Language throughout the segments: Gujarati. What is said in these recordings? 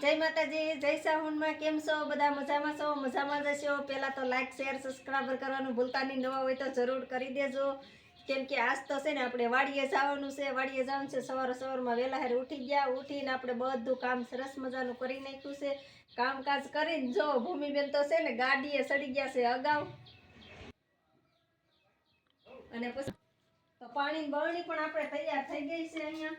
જય માતાજી, જય સાહુનમાં. કેમ છો બધા? મજામાં છો? મજામાં જશો. પહેલાં તો લાઈક શેર સબસ્ક્રાઈબર કરવાનું ભૂલતા નહીં. નવા હોય તો જરૂર કરી દેજો. કેમ કે આજ તો છે ને આપણે વાડીએ જવાનું છે. સવારમાં વહેલા હારે ઉઠીને આપણે બધું કામ સરસ મજાનું કરી નાખ્યું છે. કામકાજ કરીને જો ભૂમિબેન તો છે ને ગાડીએ સડી ગયા છે અગાઉ. અને પછી તો પાણી બરણી પણ આપણે તૈયાર થઈ ગઈ છે અહીંયા.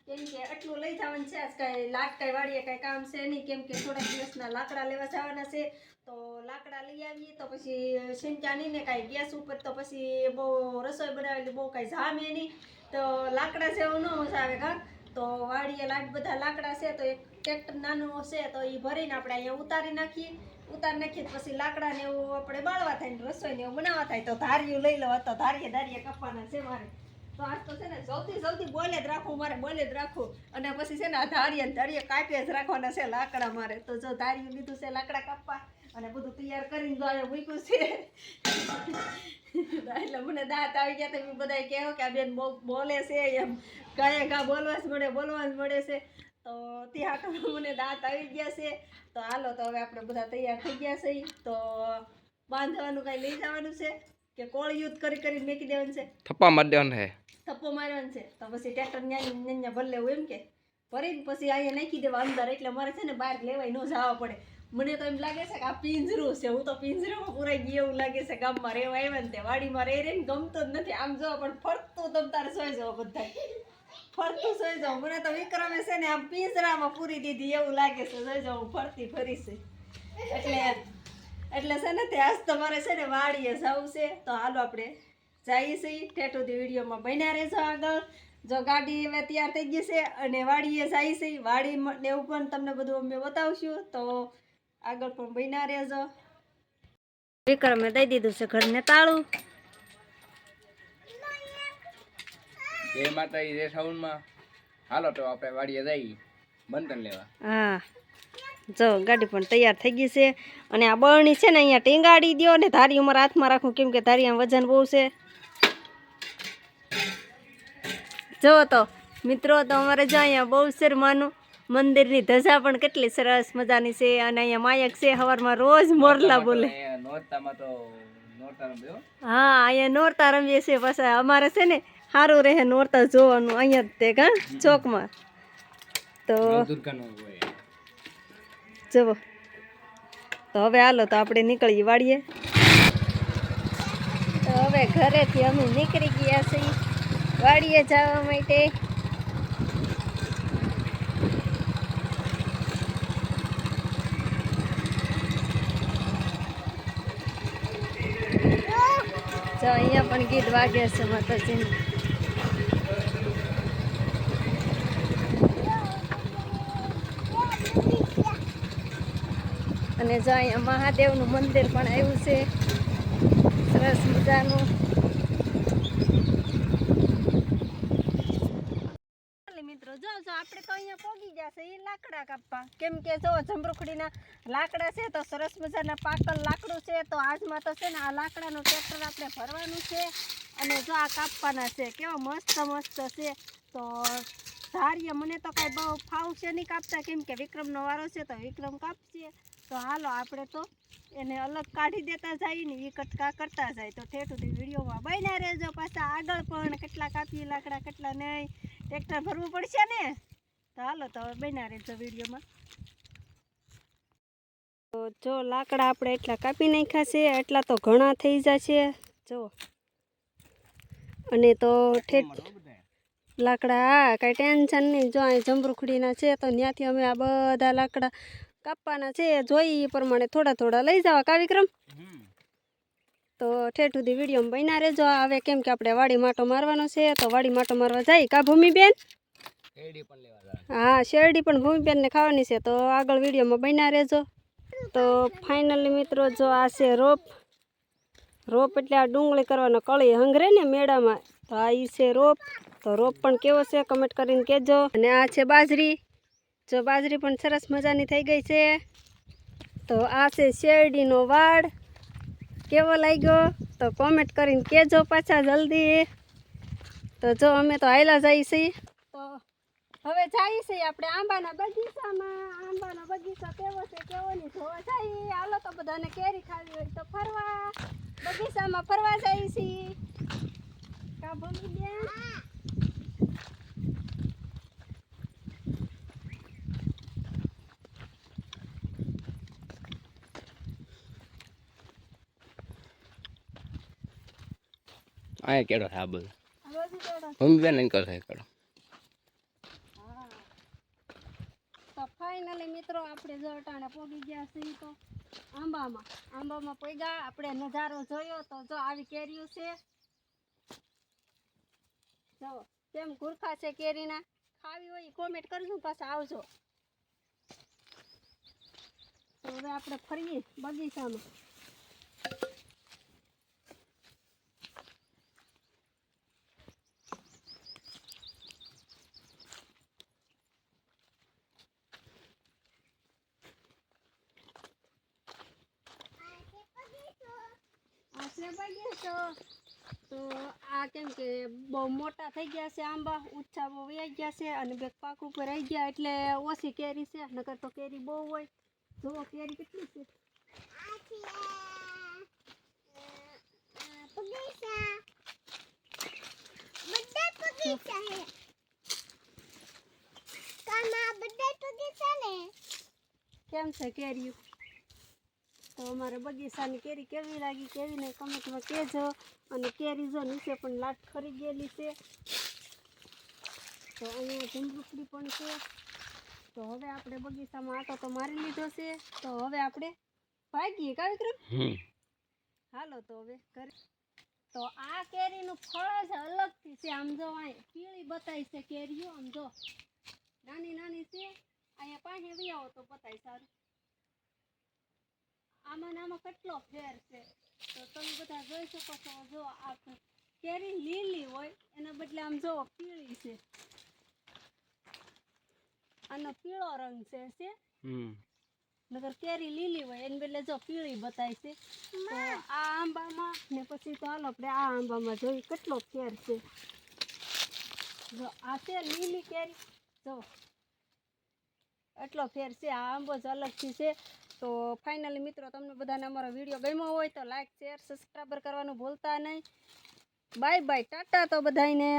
કેમ કે આટલું લઈ જવાનું છે. આજ કાંઈ લાકડા વાળીએ કાંઈ કામ છે નહીં. કેમ કે થોડાક દિવસના લાકડા લેવા જવાના છે. તો લાકડા લઈ આવીએ તો પછી સિંચાની ને કાંઈ ગેસ ઉપર તો પછી બહુ રસોઈ બનાવેલી બહુ કાંઈ જામે નહીં. તો લાકડા જેવું ન મજા આવે કાં. તો વાડીએ બધા લાકડા છે તો એક ટ્રેક્ટર નાનું છે તો એ ભરીને આપણે અહીંયા ઉતારી નાખીએ પછી લાકડા ને એવું આપણે બાળવા થાય ને રસોઈ ને એવું બનાવવા થાય. તો ધારિયું લઈ લો તો ધારીએ કાપવાના છે મારે. તો આજ તો છે ને જલ્દી બોલે જ રાખવું અને પછી છે ને આ ધારીએ કાપીએ જ રાખવાના છે લાકડા મારે. તો જો ધારિયું લીધું છે લાકડા કાપવા અને બધું તૈયાર કરીને જો અહીંયા મૂક્યું છે. એટલે મને દાંત આવી ગયા તો બધા કહેવો કે આ બેન બહુ બોલે છે એમ ઘા બોલવા જ મળે છે. તો ત્યાં મને દાંત આવી ગયા છે. તો હાલો તો હવે આપણે બધા તૈયાર થઈ ગયા છે. તો બાંધવાનું કાંઈ લઈ જવાનું છે કે કોળ યુદ્ધ કરી મેકી દેવાનું છે? થપ્પા મારી દેવાનું છે. થપ્પો મારવાનું છે. તો પછી ટ્રેક્ટર ન્યા ભરી લેવું એમ કે ભરીને પછી અહીંયા નાખી દેવા અંદર. એટલે મારે છે ને બહાર લેવાય ન જવા પડે. મને તો એમ લાગે છે કે આ પિંજરું છે. હું તો પિંજરામાં પૂરાઈ ગઈ એવું લાગે છે. ગામમાં રહેવા આવ્યા ને તે વાડીમાં રહીને ગમતો જ નથી. આમ જો પણ ફરતું તમ તારે સોઈ જાવ બધા ફરતું સોઈ જાઉં. મને તો વિક્રમે છે ને આમ પિંજરામાં પૂરી દીધી એવું લાગે છે. સોઈ જાઉં ફરી છે. એટલે છે ને તે આજ તમારે છે ને વાડીએ જવું છે. તો હાલો આપણે જઈએ છીએ. ઠેઠુંથી વિડીયોમાં બન્યા રહેજો આગળ. જો ગાડી હવે તૈયાર થઈ ગઈ છે અને વાડીએ જઈએ છીએ. વાડીમાં એવું પણ તમને બધું અમે બતાવશું. તો આગળ પણ બન્યા રહેજો. વિક્રમે દઈ દીધું છે ઘરને તાળું. જય માતાજી, જય સાઉન્ડમાં. હાલો તો આપણે વાડીએ જઈએ બંધન લેવા. હા જો ગાડી પણ તૈયાર થઈ ગઈ છે. અને આ બરણી છે ને અહીંયા ટીંગાડી દો ને ધારી અમારા હાથમાં રાખું. કેમ કે ધારી વજન બહુ છે. જો તો મિત્રો તો અમારે જો અહીંયા બહુ શરમાનું મંદિરની ધજા પણ કેટલી સરસ મજાની છે. અને અહીંયા માયક છે સવારમાં રોજ મોરલા બોલે. હા અહીંયા નોરતા રમીએ છીએ. પાછા અમારે છે ને સારું રહે નોરતા જોવાનું અહીંયા જ તે કાં ચોકમાં. તો જુઓ તો હવે હાલો તો આપણે નીકળીએ વાડીએ. તો હવે ઘરેથી અમે નીકળી ગયા છીએ વાડીએ જવા માટે. જો અહીંયા પણ ગીત વાગે છે માતાજી. અને જો અહીંયા મહાદેવનું મંદિર પણ આવ્યું છે સરસ મજાનું. મિત્રો જો આપણે તો અહીંયા પોગી ગયા છે એ લાકડા કાપવા. કેમ કે જો જમરૂખડીના લાકડા છે તો સરસ મજાના પાકલ લાકડું છે. તો આજમાં તો છે ને આ લાકડાનું ટ્રેક્ટર આપણે ભરવાનું છે અને જો આ કાપવાના છે. કેવા મસ્ત છે. તો ધારીએ મને તો કાંઈ બહુ ફાવશે નહીં કાપતા. કેમ કે વિક્રમનો વારો છે તો વિક્રમ કાપશે. તો હાલો આપણે તો એને અલગ કાઢી દેતા જાય ને એ કટકા કરતા જાય. તો ઠેઠુંથી વિડીયોમાં બન્યા રહેજો. પાછા આગળ પણ કેટલા કાપીએ લાકડા કેટલા નહીં ટ્રેક્ટર ભરવું પડશે ને. તો હાલો તો હવે બન્યા રહેજો વિડીયોમાં. તો જો લાકડા આપણે એટલા કાપી નાખ્યા છે. એટલા તો ઘણા થઈ જશે જો. અને તો ઠેઠ લાકડા હા કાંઈ ટેન્શન નહીં. જો અહીં જમરૂખડીના છે તો ત્યાંથી અમે આ બધા લાકડા કાપવાના છે. જોઈ એ પ્રમાણે થોડા લઈ જવા કા વિક્રમ. તો ઠેઠ સુધી વિડીયોમાં બન્યા રહેજો. હવે કેમ કે આપણે વાડી માટો મારવાનો છે તો વાડી માટો મારવા જાય કા ભૂમિબેન. હા શેરડી પણ ભૂમિબેનને ખાવાની છે. તો આગળ વિડીયોમાં બન્યા રહેજો. તો ફાઇનલી મિત્રો જો આ છે રોપ એટલે આ ડુંગળી કરવાનો કળી હંગરે ને મેળામાં. તો આ ઈ છે રોપ. તો રોપ પણ કેવો છે કમેન્ટ કરીને કહેજો. અને આ છે બાજરી. જો બાજરી પણ સરસ મજાની થઈ ગઈ છે. તો આ છે શેરડીનો વાડ. કેવો લાગ્યો તો કોમેન્ટ કરીને કહેજો પાછા જલ્દી. તો જો અમે તો હાયલા જઈએ છીએ. તો હવે જાય છે આપણે આંબાના બગીચામાં. આંબાનો બગીચો કેવો છે કેવો નહીં જોવા જાય. હાલો તો બધાને કેરી ખાવી હોય તો ફરવા બગીચામાં ફરવા જાય છે. કા ભૂલી ગયા? આ કેડો છે આ બધું આ બાજુ જોડો. મમ્મી બેન કરશે કેડો. હા તો ફાઇનલી મિત્રો આપણે જો અટાણે પોગી ગયા છીએ તો આંબામાં પોગ્યા. આપણે નજારો જોયો તો જો આવી કેરીઓ છે. જો કેમ ગુરખા છે કેરીના. ખાવી હોય કોમેન્ટ કરજો પાછા આવજો. તો હવે આપણે ફરીએ બગીચામાં. તો આ કેમ કે બહુ મોટા થઈ ગયા છે આંબા. ઊંચા બહુ વહી ગયા છે અને બે પાક ઉપર રહી ગયા એટલે ઓછી કેરી છે. નકર તો કેરી બહુ હોય. જુઓ કેરી કેટલી છે. કેમ છે કેરીઓ? તો અમારા બગીચાની કેરી કેવી લાગી કેવી નહીં કમેન્ટમાં કહેજો. અને કેરી જો નીચે પણ લાટ ખરી ગયેલી છે. તો અહીંયા જમરૂખડી પણ છે. તો હવે આપણે બગીચામાં આટો તો મારી લીધો છે. તો હવે આપણે ભાગીએ કા વિક્રમ? હાલો તો હવે ઘરે. તો આ કેરીનું ફળ જ અલગથી છે. આમ જો અહીં પીળી બતાય છે કેરીઓ. આમ જો નાની નાની છે. અહીંયા પાસે બી આવો તો બતાય સારું. આમાં ને આમાં કેટલો ફેર છે. તો તમે બધા જોઈ શકો છો. જો આ કેરી લીલી હોય એના બદલે આમ જો પીળી છે. આનો પીળો રંગ છે. નગર કેરી લીલી હોય એને બદલે જો પીળી બતાય છે. તો આ આંબામાં ને પછી તો હાલો આપણે આ આંબામાં જોઈએ કેટલો ફેર છે. જો આ છે લીલી કેરી. જો એટલો ફેર છે. આ આંબો જ અલગથી છે. તો ફાઇનલી મિત્રો તમને બધાને અમારો વિડીયો ગમ્યો હોય તો લાઈક શેર સબસ્ક્રાઈબર કરવાનું ભૂલતા નહીં. બાય બાય ટાટા તો બધાને.